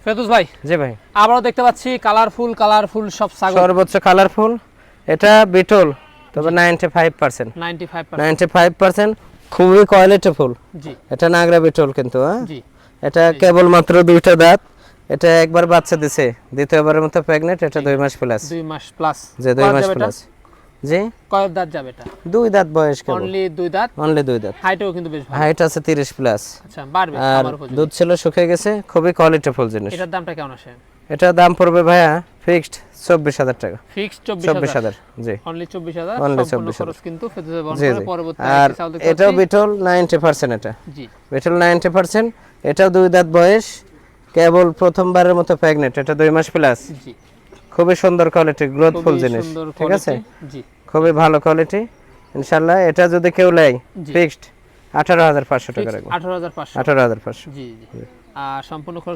ফেরদৌস ভাই, জি ভাই, আবারও দেখতে পাচ্ছি কালারফুল সব ছাগল। সর্বোচ্চ কালারফুল। এটা বিটল, তবে 95%, 95% খুবই কোয়ালিটি ফুল। জি এটা নাগরা বিটল কিন্তু, হ্যাঁ জি এটা কেবল মাত্র 2টা দাঁত। এটা একবার বাচ্চা দিছে, দ্বিতীয়বারের মতো প্রেগনেন্ট। এটা 2 মাস প্লাস। 2 মাস প্লাস। যে 2 মাস প্লাস। জি, কয় দাঁত যাবে এটা? 2 দাঁত বয়স কেবল। অনলি 2 দাঁত। অনলি 2 দাঁত। হাইটও কিন্তু বেশ ভালো। হাইট আছে 30 প্লাস। আচ্ছা, বাড়বে আর আমার উপযোগী। দুধ ছিল শুকিয়ে গেছে, খুবই কোয়ালিটি ফুল জিনিস। এটার দামটা কেমন আসে? এটা দাম পড়বে ভাইয়া ফিক্সড 24,000 টাকা। ফিক্সড 24,000, জি অনলি 24,000 অনলি সম্পূর্ণ 24,000 খরচ কিন্তু ফেরদৌস বহন জি করে। জি। পরবর্তী আর চাল দেখতে এটাও পাচ্ছি। বিটল 90%। এটা জি বিটল 90%। এটাও 2 দাঁত বয়স, কেবল প্রথমবারের মতো প্রেগনেন্ট। এটা 2 মাস প্লাস। জি, খুবই সুন্দর কোয়ালিটি, গ্রোথফুল খুবই জিনিস, সুন্দর ঠিক আছে, quality। জি খুবই ভালো কোয়ালিটি ইনশাআল্লাহ। এটা যদি কেউ নেয় জি। ফিক্সড 18,500 টাকা রাখবো। 18,500। 18,500। জি জি। আর সম্পূর্ণ খরচ